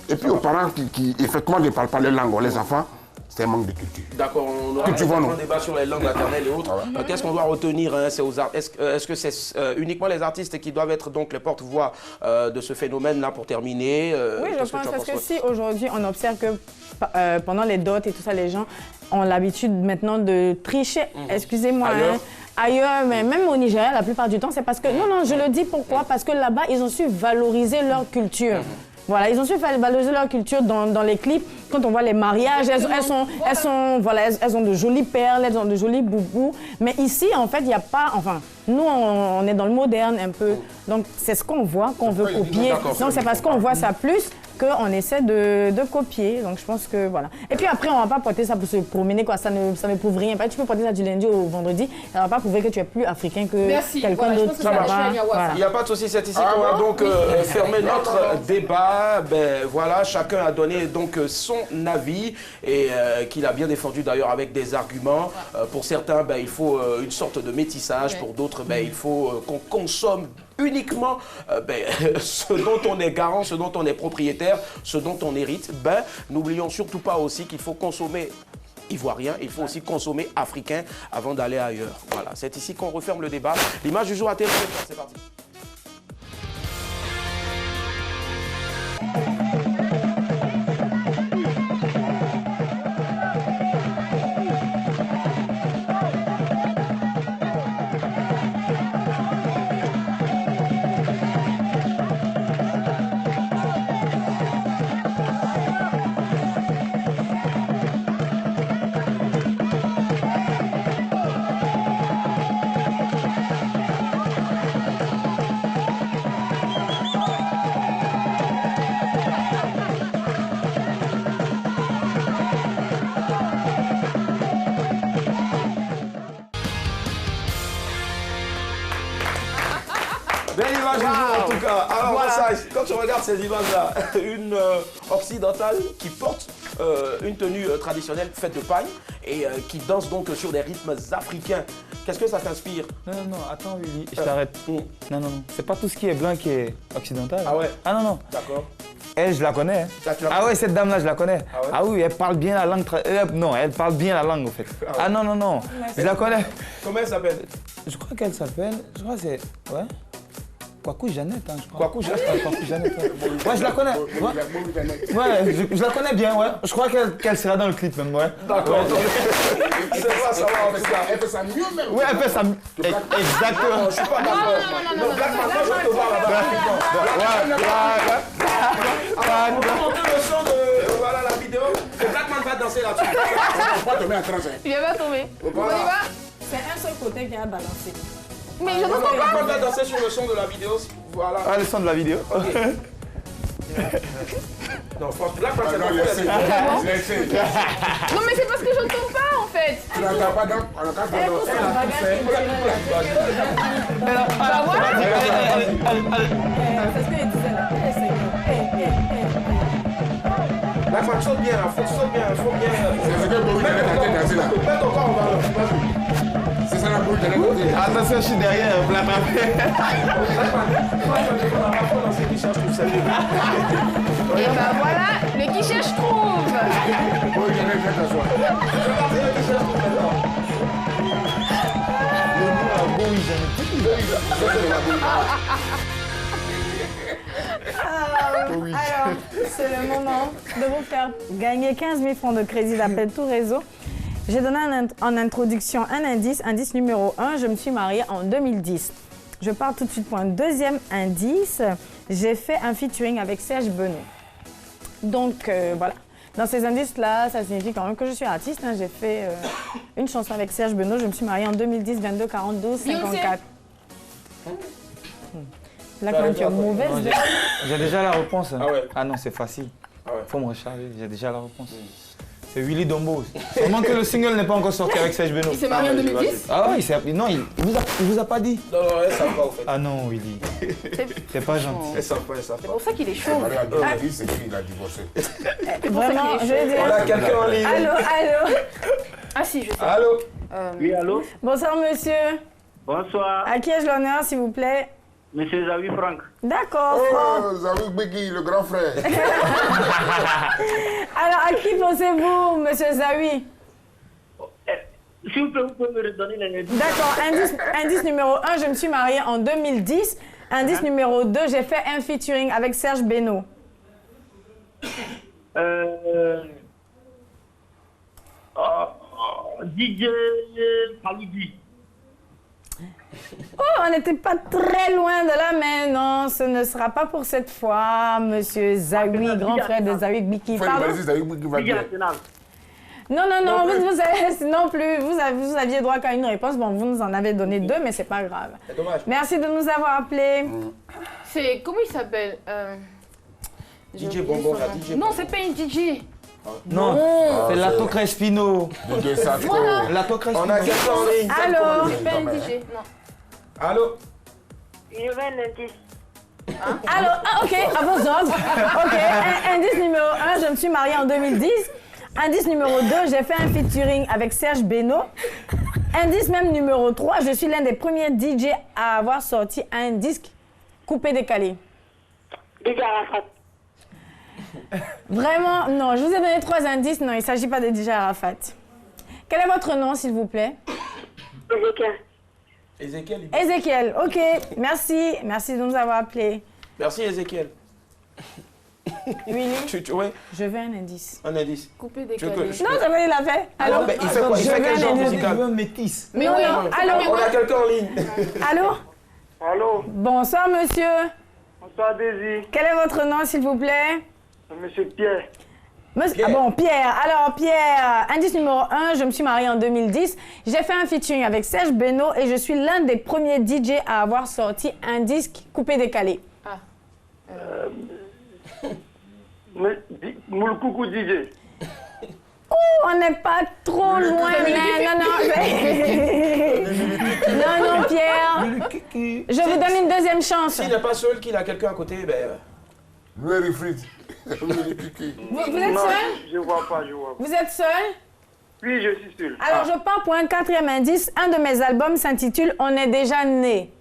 Et puis aux parents qui effectivement ne parlent pas les langues, les enfants, c'est un manque de culture. D'accord, on aura un débat sur les langues maternelles et autres. Qu'est-ce qu'on doit retenir Est-ce que c'est uniquement les artistes qui doivent être donc les porte-voix de ce phénomène-là pour terminer Oui, je pense, parce que si aujourd'hui on observe que pendant les dots et tout ça, les gens ont l'habitude maintenant de tricher, excusez-moi, ailleurs, mais même au Nigeria, la plupart du temps, c'est parce que... Non, je le dis pourquoi, parce que là-bas, ils ont su valoriser leur culture. Voilà, ils ont su valoriser leur culture dans les clips. Quand on voit les mariages, elles ont de jolies perles, elles ont de jolis boubous. Mais ici, en fait, il n'y a pas... Enfin, nous, on est dans le moderne un peu. Donc, c'est ce qu'on voit, qu'on veut copier. Donc, c'est parce qu'on voit ça plus qu'on essaie de copier. Donc, je pense que voilà. Et puis après, on ne va pas porter ça pour se promener, quoi. Ça ne prouve rien. Tu peux porter ça du lundi au vendredi. Ça ne va pas prouver que tu es plus africain que quelqu'un d'autre. Il n'y a pas de souci, c'est ici qu'on va donc fermer notre débat. Ben, voilà, chacun a donné donc son avis et qu'il a bien défendu d'ailleurs avec des arguments. Pour certains, ben, il faut une sorte de métissage. Pour d'autres, ben, il faut qu'on consomme uniquement ce dont on est garant, ce dont on est propriétaire, ce dont on hérite. Ben, n'oublions surtout pas aussi qu'il faut consommer ivoirien, il faut aussi consommer africain avant d'aller ailleurs. Voilà, c'est ici qu'on referme le débat. L'image du jour à télé, c'est parti. Belle image du jour en tout cas. Alors voilà. Quand tu regardes ces images-là, une occidentale qui porte une tenue traditionnelle faite de paille et qui danse donc sur des rythmes africains. Qu'est-ce que ça t'inspire? Non, attends Willy, je t'arrête. Non, c'est pas tout ce qui est blanc qui est occidental. Ah ouais? Ah non. D'accord. Elle, je la connais. Ah ouais, cette dame-là, je la connais. Ah, ouais? Ah oui, elle parle bien la langue. Non, elle parle bien la langue, en fait. Ah non. Je la connais. Comment elle s'appelle? Je crois qu'elle s'appelle... Je crois que c'est... Ouais. Kwaku Jeannette, hein, je crois. Kwaku Jeannette. Ouais, je la connais. Ouais, je la connais bien, ouais. Je crois qu'elle sera dans le clip même, ouais. D'accord. C'est pas ça va en tout cas. Elle fait ça mieux même. Oui, elle fait ça mieux. Exactement. Je suis pas d'accord. Non, Black Manta, je vais te voir là-bas. On va monter le son de voilà la vidéo. Black Manta va danser là-dessus. On va pas tomber en transe. Il va tomber. On y va. C'est un seul côté qui a balancé. Mais je n'entends pas. On va danser sur le son de la vidéo. Voilà. Ah, le son de la vidéo. Ok. Non, Black Manta, non, mais c'est parce que je n'entends pas en fait. Tu n'entends pas donc on entend Bah voilà. C'est ce qu'il disait là. Black Manta, saute bien, saute bien. C'est ce que Bobby Janet a été dansé là. Peut-être encore, on va. C'est ça la Bobby Janet. Attention, je suis derrière, Black Manta. Et bah voilà, le qui cherche trouve. Alors, c'est le moment de vous faire gagner 15 000 francs de crédit d'appel tout réseau. J'ai donné en introduction un indice numéro 1, je me suis mariée en 2010. Je pars tout de suite pour un deuxième indice. J'ai fait un featuring avec Serge Benoît. Donc, voilà. Dans ces indices-là, ça signifie quand même que je suis artiste. Hein. J'ai fait une chanson avec Serge Benoît. Je me suis mariée en 2010, 22, 42, 54. Là, quand tu es mauvaise. J'ai déjà la réponse. Hein. Ah ouais. Ah non, c'est facile. Ah ouais. Faut me recharger, j'ai déjà la réponse. C'est Willy Dombo. Seulement que le single n'est pas encore sorti avec Serge Benoît. Il s'est marié en 2010? Ah oui, non, il vous a pas dit. Non, elle s'en va, en fait. Ah non, Willy. C'est pas gentil. Elle s'en va, elle s'en C'est va. pour ça qu'il est chaud. C'est qui, il a divorcé. Vraiment, je vais dire. On a quelqu'un en ligne. Allô, allô. Ah si, je sais. Allô? Oui, allô? Bonsoir, monsieur. Bonsoir, À qui ai-je l'honneur, s'il vous plaît? monsieur Zawi Franck. D'accord, Franck. Oh, Zawi Beki, le grand frère. Alors, à qui pensez-vous, monsieur Zawi? S'il vous plaît, vous pouvez me redonner les indices. D'accord, indice numéro 1, je me suis mariée en 2010. Indice numéro 2, j'ai fait un featuring avec Serge Benoît. DJ Khalidi. Oh, on n'était pas très loin de là, mais non, ce ne sera pas pour cette fois, monsieur Zawi, grand frère de Zawi Biki. Pardon? DJ Arsenal. Non, non, non, vous avez, non plus, vous aviez droit qu'à une réponse. Bon, vous nous en avez donné deux, mais c'est pas grave. C'est dommage. Merci de nous avoir appelés. C'est, comment il s'appelle DJ Bonbon, la DJ. Non, c'est pas une DJ. Non, c'est Lato Crespino. Lato Crespino. On a quelqu'un en ligne. Allô? C'est pas une DJ, non. Allô? Je veux un indice. Allô? Ah, ok, à vos ordres. Ok, indice numéro 1, je me suis mariée en 2010. Indice numéro 2, j'ai fait un featuring avec Serge Benoît. Indice même numéro 3, je suis l'un des premiers DJ à avoir sorti un disque coupé-décalé. DJ Arafat. Vraiment, non, je vous ai donné 3 indices. Non, il ne s'agit pas de DJ Arafat. Quel est votre nom, s'il vous plaît? Ezekiel. Ézéchiel. Ézéchiel, ok. Merci, merci de nous avoir appelés. Merci Ézéchiel. Willy, Ouais, je veux un indice. un indice. Coupé Tu veux décalé. que je- Non, c'est vrai, il l'a fait. Alors, Allô? ben, il fait quoi? Il Je fait veux quel un genre indice. musical? Un métis. Mais Non, oui. non, allô? On a quelqu'un en ligne. Allô? Allô, Bonsoir, monsieur. bonsoir Daisy, Quel est votre nom, s'il vous plaît? monsieur Pierre. Monsieur... Ah bon, Pierre. Alors, Pierre, indice numéro 1, je me suis mariée en 2010. J'ai fait un featuring avec Serge Benoît et je suis l'un des premiers DJ à avoir sorti un disque coupé-décalé. Moulkoukou DJ. Oh, on n'est pas trop loin, mais non, non, Pierre. Je vous donne une deuxième chance. S'il n'est pas seul, qu'il a quelqu'un à côté, ben... Louis Frites. Vous êtes Non, seul? je vois pas, je vois pas. Vous êtes seul? Oui, je suis seul. Alors, je pars pour un 4e indice. Un de mes albums s'intitule « On est déjà né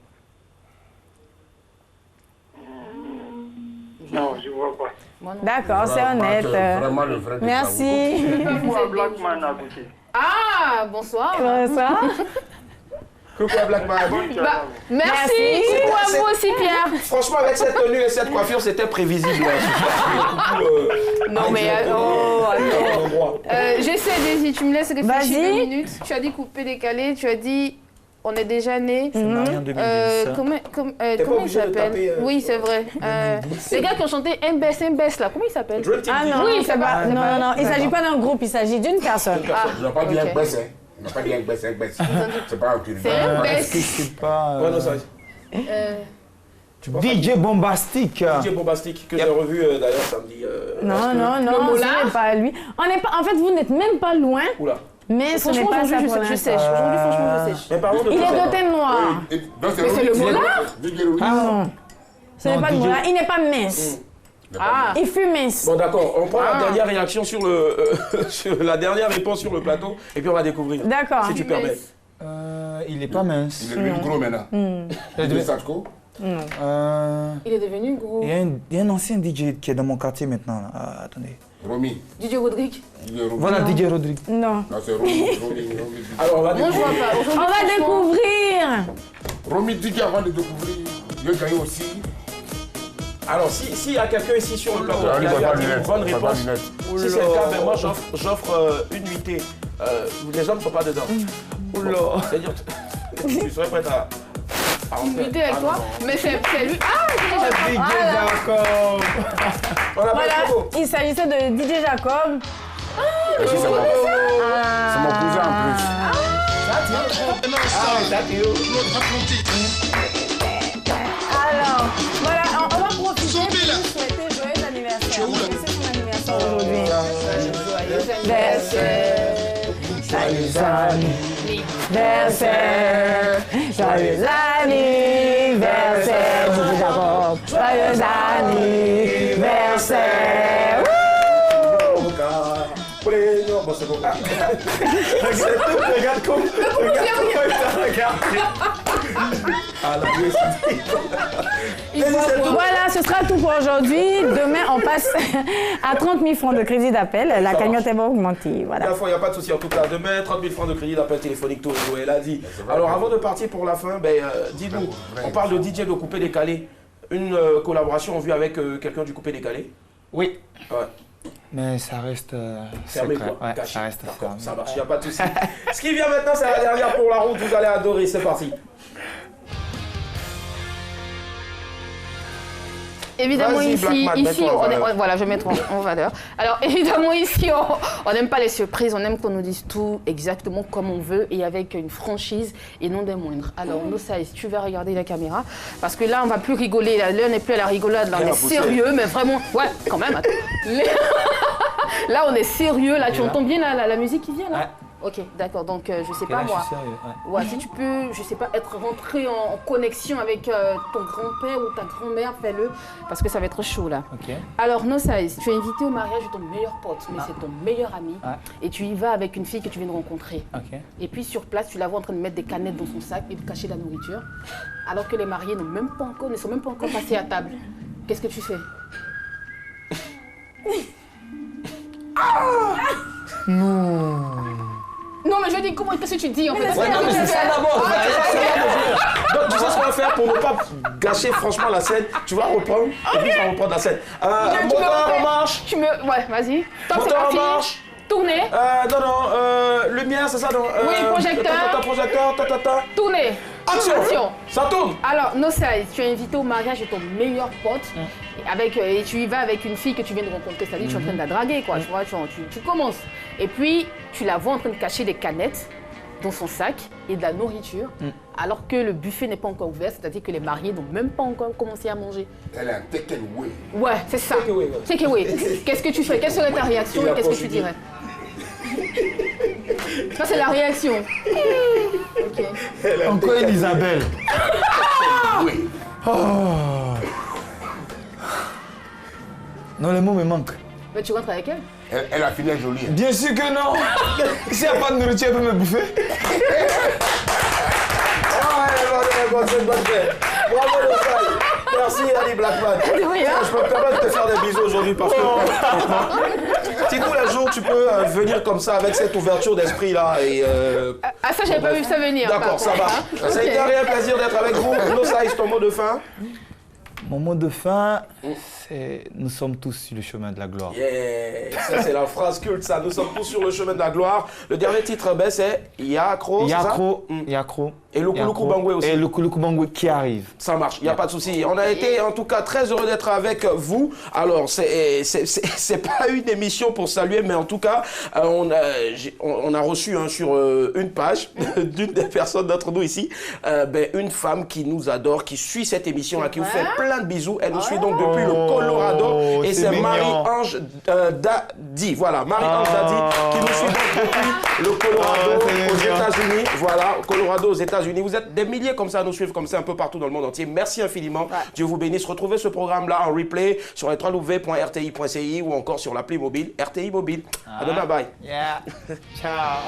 Non, je vois pas. ». D'accord, c'est honnête. Vraiment le vrai. Merci. Pourquoi Blackman à côté? Ah, bonsoir. Bonsoir. Coucou à Black Man. Bah, merci. Merci. Coucou à vous aussi, Pierre. Franchement, avec cette tenue et cette coiffure, c'était prévisible. Non, mais attends. J'essaie, Daisy, tu me laisses réfléchir Vas-y. 2 minutes. Tu as dit coupé décalé, tu as dit on est déjà né. Marié en 2010. Comment pas il obligé de s'appelle? taper, Oui, c'est vrai. Les gars qui ont chanté Mbess là, comment il s'appelle? Dream Team Ah DJ. non, Oui, c'est c'est pas... Non, non, non, il ne s'agit pas d'un groupe, il s'agit d'une personne. Ils n'ont pas dit ok. un baisse, hein. Ils n'ont pas dit un baisse, un baisse. C'est pas un truc. C'est Est-ce que Mbess. c'est pas Ouais, non, ça... DJ Bombastique? DJ Bombastique, que j'ai revu d'ailleurs samedi. Non, non, non, Mola? ce n'est pas lui. On n'est pas... En fait, vous n'êtes même pas loin, Oula. mais ce n'est Franchement, pas ça aujourd'hui, pour je l'instant. sèche. Aujourd'hui, franchement, je sèche. Mais pardon de Il est quoi, de teint noir. Donc Mais c'est le Mola? Ah non. Ce n'est Non, pas le DJ. Mola, il n'est pas mince. Ah, Il fut mince. Bon d'accord, on prend la dernière réaction sur le sur la dernière réponse sur le plateau et puis on va découvrir. D'accord. Si tu permets. Il est pas mince. Il est devenu gros maintenant. Il est Satko. il est devenu gros. Il y a un ancien DJ qui est dans mon quartier maintenant. Là. Ah, attendez. Romy. DJ Rodrigue. Voilà DJ Rodrigue. Non. Non, c'est Romy. Alors, on va Moi, je vois pas. On Aujourd'hui, va franchement, découvrir. Romy DJ avant de découvrir. Il a gagné aussi. Alors, s'il y a quelqu'un ici sur le plateau Ah, qui lui, a pas eu lunettes, une bonne pas réponse, lunettes. si c'est le cas, ben moi j'offre une nuitée. Les hommes ne sont pas dedans. Oula. C'est-à-dire, tu serais prête à une unité avec toi, mais c'est lui. Ah, c'est déjà DJ Jacob. On l'appelle Voilà, comment? il s'agissait de DJ Jacob. C'est mon cousin en plus. Alors, voilà, on va profiter pour lui souhaiter joyeux anniversaire. C'est son anniversaire aujourd'hui. Joyeux anniversaire. Joyeux anniversaire. Joyeux anniversaire. DJ Jacob. Joyeux anniversaire. Bon, c'est bon. Regarde comment il t'a regardé. Voilà, ce sera tout pour aujourd'hui. Demain, on passe à 30 000 francs de crédit d'appel. La cagnotte est augmentée. Voilà. Il n'y a pas de souci. En tout cas, demain, 30 000 francs de crédit d'appel téléphonique, tout elle a dit. Alors, avant de partir pour la fin, ben, dis-nous, on parle de DJ de Coupé Décalé. Une collaboration en vue avec quelqu'un du Coupé Décalé? Oui. Ouais. Mais ça reste Fermé secret. quoi, Ouais, caché. ça reste D'accord, fermé. ça marche, il n'y a pas de souci. Ce qui vient maintenant, c'est la dernière pour la route, vous allez adorer, c'est parti. Évidemment, Vas-y, ici, Blackman, mets-toi en valeur. voilà, je vais mettre en valeur. Alors, évidemment, ici, on n'aime pas les surprises, on aime qu'on nous dise tout exactement comme on veut et avec une franchise et non des moindres. Alors, No Size, tu vas regarder la caméra parce que là, on va plus rigoler. Là, on n'est plus à la rigolade, là, on est sérieux, mais vraiment, ouais, quand même, attends. Là, on est sérieux, là, tu entends bien la musique qui vient, là? Ouais. Ok, d'accord, donc je sais Et pas là, moi. je suis sérieux, ouais. Ouais, si tu peux, je sais pas, être rentré en connexion avec ton grand-père ou ta grand-mère, fais-le, parce que ça va être chaud là. Ok. Alors, No Size, tu es invité au mariage de ton meilleur pote, mais c'est ton meilleur ami, et tu y vas avec une fille que tu viens de rencontrer. Ok. Et puis sur place, tu la vois en train de mettre des canettes dans son sac et de cacher la nourriture, alors que les mariés ne sont même pas encore passés à table. Qu'est-ce que tu fais? Non, mais je dis, qu'est-ce que tu dis en fait? Ouais, non, mais c'est ça d'abord. Donc, tu sais ce qu'on va faire pour ne pas gâcher franchement la scène? Tu vas reprendre et puis tu vas reprendre la scène. Moteur en marche. Ouais, vas-y. Top, c'est Moteur en parti. marche. Tournez. Non, lumière, c'est ça, non? Oui, projecteur. Projecteur, Tournez. Action. Ça tourne. Alors, No Size, tu es invité au mariage de ton meilleur pote et tu y vas avec une fille que tu viens de rencontrer, c'est-à-dire que tu es en train de la draguer, quoi. Tu vois, tu commences. Et puis, tu la vois en train de cacher des canettes dans son sac et de la nourriture, alors que le buffet n'est pas encore ouvert, c'est-à-dire que les mariés n'ont même pas encore commencé à manger. Elle a un take away. Ouais, c'est ça. Take away, ouais. Take away. Qu'est-ce que tu fais? Quelle serait ta réaction et qu'est-ce que tu dirais? Ça, c'est la réaction. Ok. Encore une Isabelle. Oui. Oh. Non, les mots me manquent. Mais tu rentres avec elle? Elle a fini jolie. Bien sûr que non. S'il n'y a pas de nourriture, elle peut me bouffer. C'est une bonne fête. Bravo, No Size. Merci, Ali Blackman. Je peux me permettre de te faire des bisous aujourd'hui parce que si tous les jours tu peux venir comme ça avec cette ouverture d'esprit là et. Ah, ça, j'avais pas vu ça venir. D'accord, ça va. Ça a été un réel plaisir d'être avec vous. No Size, ton mot de fin? Mon mot de fin, c'est nous sommes tous sur le chemin de la gloire. Yeah, ça c'est la phrase culte, ça. Nous sommes tous sur le chemin de la gloire. Le dernier titre, ben, c'est Yakro. Yakro. Et Lukuluku Bangwe aussi. Et Lukuluku Bangwe qui arrive. Ça marche, il n'y a pas de souci. On a été en tout cas très heureux d'être avec vous. Alors, c'est pas une émission pour saluer, mais en tout cas, on a reçu sur une page d'une des personnes d'entre nous ici, une femme qui nous adore, qui suit cette émission, à qui vous fait plein de bisous. Elle nous suit donc depuis le Colorado et c'est Marie-Ange Dadi. Voilà, Marie-Ange Dadi qui nous suit donc depuis le Colorado aux États-Unis. Voilà, Colorado aux États-Unis. Vous êtes des milliers comme ça à nous suivre comme ça un peu partout dans le monde entier. Merci infiniment. Dieu vous bénisse. Retrouvez ce programme-là en replay sur les www.rti.ci ou encore sur l'appli mobile RTI Mobile. À demain, bye. Yeah. Ciao.